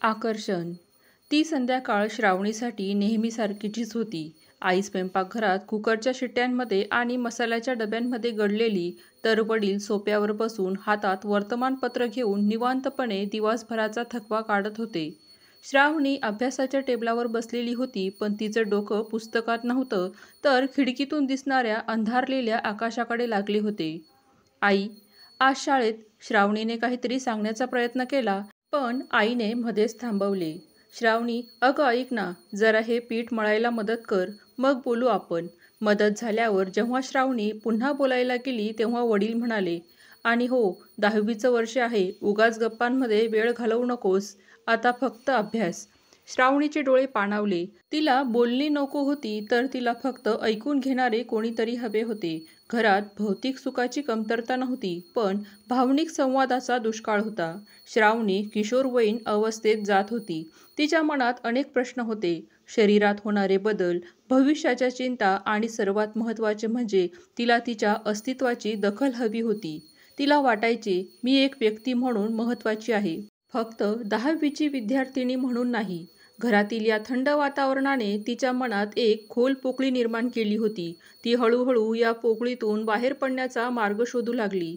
आकर्षण. ती संध्याकाळ श्रावणीसाठी नेहमीसारखीचीच होती. आई स्वयंपाकघरात कुकरच्या शिट्ट्यांमध्ये आणि मसाल्याच्या डब्यांमध्ये गडलेली, तर वडील सोफ्यावर बसून हातात वर्तमानपत्र घेऊन निवांतपणे दिवसभराचा थकवा काढत होते. श्रावणी अभ्यासाच्या टेबलावर बसलेली होती, पण तिचं डोकं पुस्तकात नव्हतं, तर खिडकीतून दिसणाऱ्या अंधारलेल्या आकाशाकडे लागले होते. आई, आज शाळेत श्रावणीने काहीतरी सांगण्याचा प्रयत्न केला, पण आईने मध्येच थांबवले. श्रावणी, अगं ऐक ना, जरा हे पीठ मळायला मदत कर, मग बोलू आपण. मदत झाल्यावर जेव्हा श्रावणी पुन्हा बोलायला गेली तेव्हा वडील म्हणाले, आणि हो, 10वीचं वर्ष आहे, उगाच गप्पांमध्ये वेळ घालवू नकोस, आता फक्त अभ्यास. श्रावणीचे डोळे पाणावले. तिला बोलणी नको होती, तर तिला फक्त ऐकून घेणारे कोणीतरी हवे होते. घरात भौतिक सुखाची कमतरता नव्हती, पण भावनिक संवादाचा दुष्काळ होता. श्रावणी किशोरवयीन अवस्थेत जात होती. तिच्या मनात अनेक प्रश्न होते. शरीरात होणारे बदल, भविष्याच्या चिंता आणि सर्वात महत्त्वाचे म्हणजे तिला तिच्या अस्तित्वाची दखल हवी होती. तिला वाटायचे, मी एक व्यक्ती म्हणून महत्त्वाची आहे, फक्त 10वीची विद्यार्थिनी म्हणून नाही. घरातील या थंड वातावरणाने तिच्या मनात एक खोल पोकळी निर्माण केली होती. ती हळूहळू या पोकळीतून बाहेर पडण्याचा मार्ग शोधू लागली.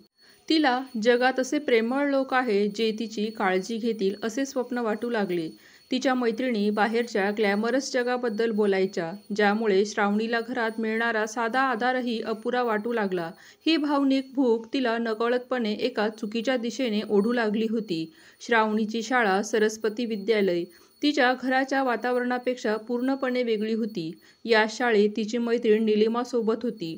तिला जगात असे प्रेमळ लोक आहेत जे तिची काळजी घेतील असे स्वप्न वाटू लागले. तिच्या मैत्रिणी बाहेरच्या ग्लॅमरस जगाबद्दल बोलायच्या, ज्यामुळे श्रावणीला घरात मिळणारा साधा आधारही अपुरा वाटू लागला. ही भावनिक भूक तिला नकळतपणे एका चुकीच्या दिशेने ओढू लागली होती. श्रावणीची शाळा सरस्वती विद्यालय तिच्या घराच्या वातावरणापेक्षा पूर्णपणे वेगळी होती. या शाळेत तिची मैत्रीण निलिमा सोबत होती.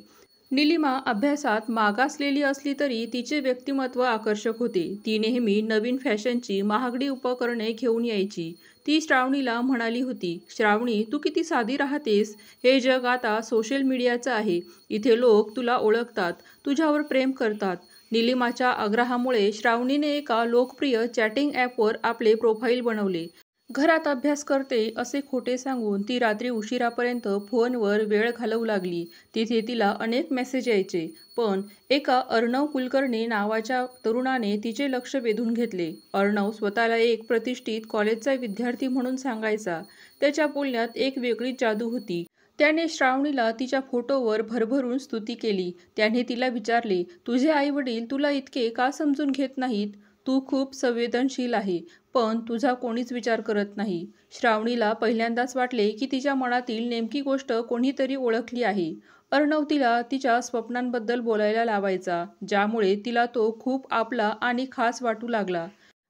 निलिमा अभ्यासात मागासलेली असली तरी तिचे व्यक्तिमत्व आकर्षक होते. ती नेहमी नवीन फॅशनची महागडी उपकरणे घेऊन यायची. ती श्रावणीला म्हणाली होती, श्रावणी, तू किती साधी राहतेस. हे जग आता सोशल मीडियाचं आहे. इथे लोक तुला ओळखतात, तुझ्यावर प्रेम करतात. निलिमाच्या आग्रहामुळे श्रावणीने एका लोकप्रिय चॅटिंग ॲपवर आपले प्रोफाईल बनवले. घरात अभ्यास करते असे खोटे सांगून ती रात्री उशिरापर्यंत फोनवर वेळ घालवू लागली. तिथे तिला अनेक मेसेज यायचे, पण एका अर्णव कुलकर्णी नावाच्या तरुणाने तिचे लक्ष वेधून घेतले. अर्णव स्वतःला एक प्रतिष्ठित कॉलेजचा विद्यार्थी म्हणून सांगायचा. त्याच्या बोलण्यात एक वेगळीच जादू होती. त्याने श्रावणीला तिच्या फोटोवर भरभरून स्तुती केली. त्याने तिला विचारले, तुझे आईवडील तुला इतके का समजून घेत नाहीत. तू खूप संवेदनशील आहे, पण तुझा कोणीच विचार करत नाही. श्रावणीला पहिल्यांदाच वाटले की तिच्या मनातील नेमकी गोष्ट कोणीतरी ओळखली आहे. अर्णव तिला तिच्या स्वप्नांबद्दल बोलायला लावायचा, ज्यामुळे तिला तो खूप आपला आणि खास वाटू लागला.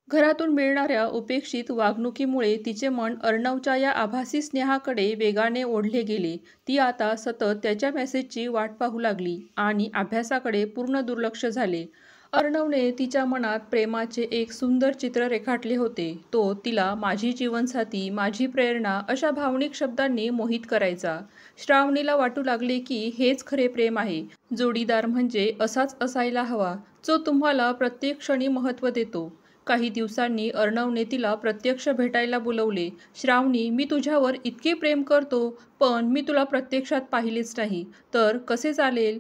घरातून मिळणाऱ्या उपेक्षित वागणुकीमुळे तिचे मन अर्णवच्या या आभासी स्नेहाकडे वेगाने ओढले गेले. ती आता सतत त्याच्या मेसेजची वाट पाहू लागली आणि अभ्यासाकडे पूर्ण दुर्लक्ष झाले. अर्णवने तिच्या मनात प्रेमाचे एक सुंदर चित्र रेखाटले होते. तो तिला माझी जीवनसाथी, माझी प्रेरणा अशा भावनिक शब्दांनी मोहित करायचा. श्रावणीला वाटू लागले की हेच खरे प्रेम आहे. जोडीदार म्हणजे असाच असायला हवा, जो तुम्हाला प्रत्येक क्षणी महत्त्व देतो. काही दिवसांनी अर्णवने तिला प्रत्यक्ष भेटायला बोलवले. श्रावणी, मी तुझ्यावर इतके प्रेम करतो, पण मी तुला प्रत्यक्षात पाहिलेच नाही, तर कसे चालेल.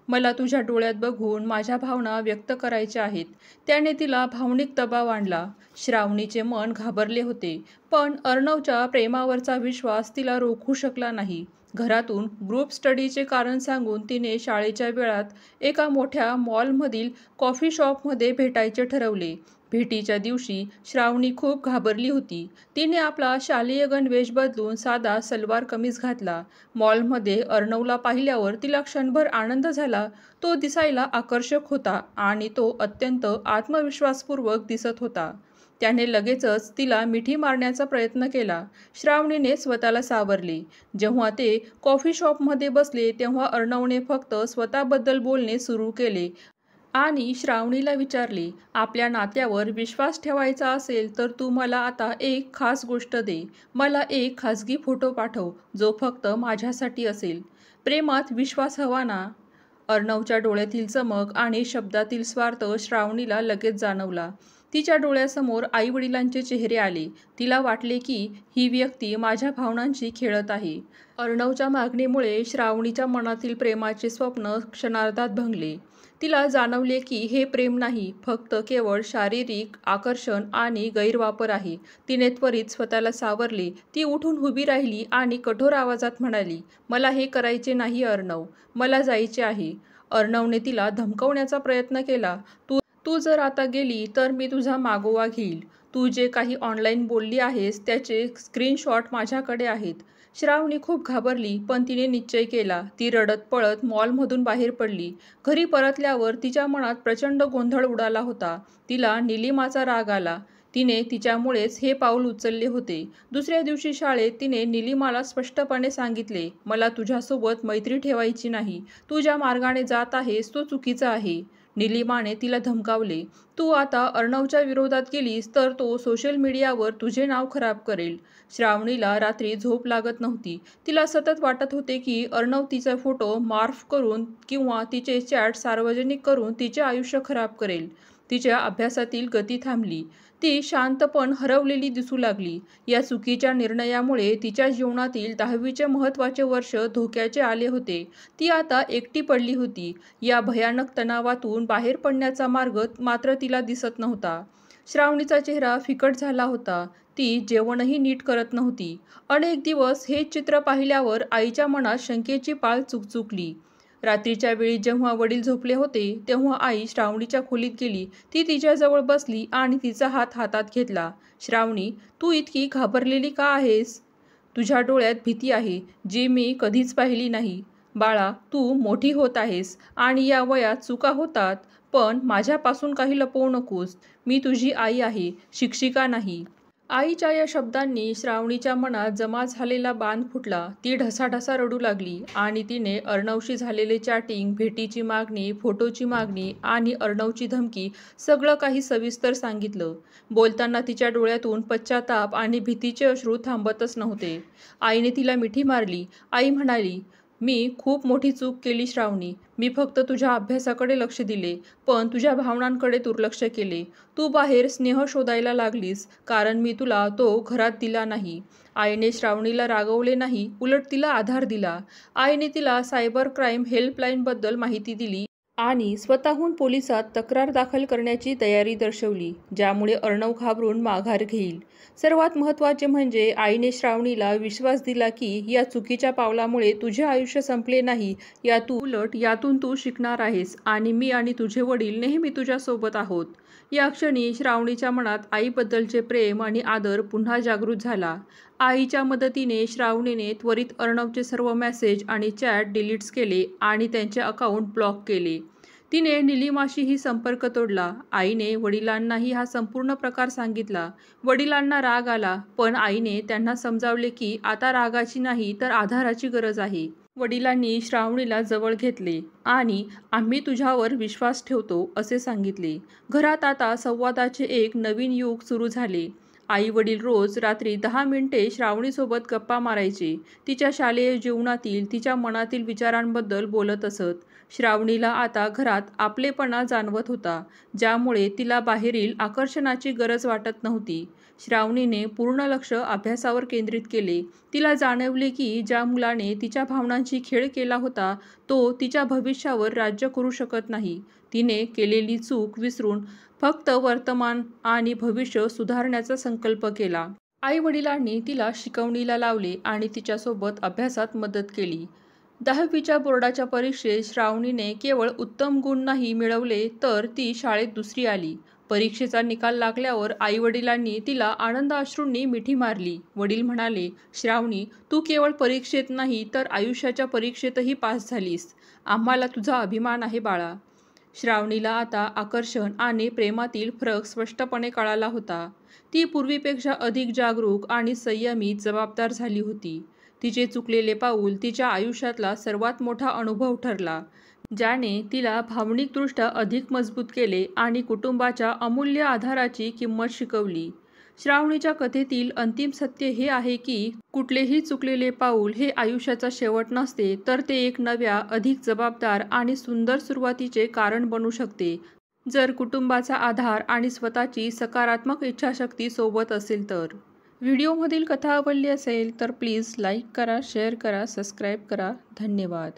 मला तुझ्या डोळ्यात बघून माझ्या भावना व्यक्त करायच्या आहेत. त्याने तिला भावनिक दबाव आणला. श्रावणीचे मन घाबरले होते, पण अर्णवच्या प्रेमावरचा विश्वास तिला रोखू शकला नाही. घरातून ग्रुप स्टडीचे कारण सांगून तिने शाळेच्या वेळात एका मोठ्या मॉलमधील कॉफी शॉपमध्ये भेटायचे ठरवले. भेटीच्या दिवशी श्रावणी खूप घाबरली होती. तिने आपला शालेय गणवेश बदलून साधा सलवार कमीज घातला. मॉलमध्ये अर्णवला पाहिल्यावर तिला क्षणभर आनंद झाला. तो दिसायला आकर्षक होता आणि तो अत्यंत आत्मविश्वासपूर्वक दिसत होता. त्याने लगेचच तिला मिठी मारण्याचा प्रयत्न केला. श्रावणीने स्वतःला सावरले. जेव्हा ते कॉफी शॉपमध्ये बसले तेव्हा अर्णवने फक्त स्वतःबद्दल बोलणे सुरू केले आणि श्रावणीला विचारले, आपल्या नात्यावर विश्वास ठेवायचा असेल तर तू मला आता एक खास गोष्ट दे. मला एक खाजगी फोटो पाठव, जो फक्त माझ्यासाठी असेल. प्रेमात विश्वास हवा ना. अर्णवच्या डोळ्यातील चमक आणि शब्दातील स्वार्थ श्रावणीला लगेच जाणवला. तिच्या डोळ्यासमोर आईवडिलांचे चेहरे आले. तिला वाटले की ही व्यक्ती माझ्या भावनांशी खेळत आहे. अर्णवच्या मागणीमुळे श्रावणीच्या मनातील प्रेमाचे स्वप्न क्षणार्धात भंगले. तिला जाणवले की हे प्रेम नाही, फक्त केवळ शारीरिक आकर्षण आणि गैरवापर आहे. तिने त्वरित स्वतःला सावरले. ती उठून उभी राहिली आणि कठोर आवाजात म्हणाली, "मला हे करायचे नाही अर्णव. मला जायचे आहे." अर्णवने तिला धमकावण्याचा प्रयत्न केला. "तू तू जर आता गेली तर मी तुझा मागोवा घेईल. तू जे काही ऑनलाईन बोलली आहेस त्याचे स्क्रीनशॉट माझ्याकडे आहेत." श्रावणी खूप घाबरली, पण तिने निश्चय केला. ती रडत पळत मॉलमधून बाहेर पडली. घरी परतल्यावर तिच्या मनात प्रचंड गोंधळ उडाला होता. तिला निलिमाचा राग आला. तिने तिच्यामुळेच हे पाऊल उचलले होते. दुसऱ्या दिवशी शाळेत तिने निलिमाला स्पष्टपणे सांगितले, "मला तुझ्यासोबत मैत्री ठेवायची नाही. तू ज्या मार्गाने जात आहेस तो चुकीचा आहे." निलिमाने तिला धमकावले, "तू आता अर्णवच्या विरोधात गेलीस तर तो सोशल मीडियावर तुझे नाव खराब करेल." श्रावणीला रात्री झोप लागत नव्हती. तिला सतत वाटत होते की अर्णव तिचा फोटो मॉर्फ करून किंवा तिचे चॅट सार्वजनिक करून तिचे आयुष्य खराब करेल. तिच्या अभ्यासातील गती थांबली. ती शांत पण हरवलेली दिसू लागली. या चुकीच्या निर्णयामुळे तिच्या जीवनातील 10वीचे महत्त्वाचे वर्ष धोक्याचे आले होते. ती आता एकटी पडली होती. या भयानक तणावातून बाहेर पडण्याचा मार्ग मात्र तिला दिसत नव्हता. श्रावणीचा चेहरा फिकट झाला होता. ती जेवणही नीट करत नव्हती. अनेक दिवस हेच चित्र पाहिल्यावर आईच्या मनात शंकेची पाल चुकचुकली. रात्रीच्या वेळी जेव्हा वडील झोपले होते तेव्हा आई श्रावणीच्या खोलीत गेली. ती तिच्याजवळ बसली आणि तिचा हात हातात घेतला. "श्रावणी, तू इतकी घाबरलेली का आहेस? तुझ्या डोळ्यात भीती आहे, जी मी कधीच पाहिली नाही. बाळा, तू मोठी होत आहेस आणि या वयात चुका होतात. पण माझ्यापासून काही लपवू नकोस. मी तुझी आई आहे, शिक्षिका नाही." आईच्या या शब्दांनी श्रावणीच्या मनात जमा झालेला बांध फुटला. ती ढसाढसा रडू लागली आणि तिने अर्णवशी झालेले चॅटिंग, भेटीची मागणी, फोटोची मागणी आणि अर्णवची धमकी सगळं काही सविस्तर सांगितलं. बोलताना तिच्या डोळ्यातून पश्चाताप आणि भीतीचे अश्रू थांबतच नव्हते. आईने तिला मिठी मारली. आई म्हणाली, "मी खूप मोठी चूक केली श्रावणी. मी फक्त तुझ्या अभ्यासाकडे लक्ष दिले, पण तुझ्या भावनांकडे दुर्लक्ष केले. तू बाहेर स्नेह शोधायला लागलीस, कारण मी तुला तो घरात दिला नाही." आईने श्रावणीला रागवले नाही, उलट तिला आधार दिला. आईने तिला सायबर क्राईम हेल्पलाईनबद्दल माहिती दिली आणि स्वतःहून पोलिसात तक्रार दाखल करण्याची तयारी दर्शवली, ज्यामुळे अर्णव घाबरून माघार घेईल. सर्वात महत्त्वाचे म्हणजे आईने श्रावणीला विश्वास दिला की या चुकीच्या पावलामुळे तुझे आयुष्य संपले नाही, उलट यातून तू शिकणार आहेस आणि मी आणि तुझे वडील नेहमी तुझ्यासोबत आहोत. या क्षणी श्रावणीच्या मनात आईबद्दलचे प्रेम आणि आदर पुन्हा जागृत झाला. आईच्या मदतीने श्रावणीने त्वरित अर्णवचे सर्व मेसेज आणि चॅट डिलीट्स केले आणि त्यांचे अकाउंट ब्लॉक केले. तिने निलिमाशीही संपर्क तोडला. आईने वडिलांनाही हा संपूर्ण प्रकार सांगितला. वडिलांना राग आला, पण आईने त्यांना समजावले की आता रागाची नाही तर आधाराची गरज आहे. वडिलांनी श्रावणीला जवळ घेतले आणि "आम्ही तुझ्यावर विश्वास ठेवतो" असे सांगितले. घरात आता संवादाचे एक नवीन युग सुरू झाले. आई-वडील रोज रात्री 10 मिनिटे श्रावणीसोबत गप्पा मारायचे. तिच्या शालेय जीवनातील, तिच्या मनातील विचारांबद्दल बोलत असत. श्रावणीला आता घरात आपलेपणा जाणवत होता, ज्यामुळे तिला बाहेरील आकर्षणाची गरज वाटत नव्हती. श्रावणीने पूर्ण लक्ष अभ्यासावर केंद्रित केले. तिला जाणवले की ज्या मुलाने तिच्या भावनांची खेळ केला होता, तो तिच्या भविष्यावर राज्य करू शकत नाही. तिने केलेली चूक विसरून फक्त वर्तमान आणि भविष्य सुधारण्याचा संकल्प केला. आई-वडिलांनी तिला शिकवणीला लावले आणि तिच्यासोबत अभ्यासात मदत केली. 10वीच्या बोर्डाच्या परीक्षेत श्रावणीने केवळ उत्तम गुण नाही मिळवले, तर ती शाळेत दुसरी आली. परीक्षेचा निकाल लागल्यावर आई-वडिलांनी तिला आनंदाश्रूंनी मिठी मारली. वडील म्हणाले, "श्रावणी, तू केवळ परीक्षेत नाही तर आयुष्याच्या परीक्षेतही पास झालीस. आम्हाला तुझा अभिमान आहे बाळा." श्रावणीला आता आकर्षण आणि प्रेमातील फरक स्पष्टपणे कळाला होता. ती पूर्वीपेक्षा अधिक जागरूक आणि संयमी जबाबदार झाली होती. तिचे चुकलेले पाऊल तिच्या आयुष्यातला सर्वात मोठा अनुभव ठरला, ज्याने तिला भावनिकदृष्ट्या अधिक मजबूत केले आणि कुटुंबाच्या अमूल्य आधाराची किंमत शिकवली. श्रावणीच्या कथेतील अंतिम सत्य हे आहे की कुठलेही चुकलेले पाऊल हे आयुष्याचा शेवट नसते, तर ते एक नव्या, अधिक जबाबदार आणि सुंदर सुरुवातीचे कारण बनू शकते, जर कुटुंबाचा आधार आणि स्वतःची सकारात्मक इच्छाशक्ती सोबत असेल तर. व्हिडिओमधील कथा आवडली असेल तर प्लीज लाईक करा, शेअर करा, सबस्क्राईब करा. धन्यवाद.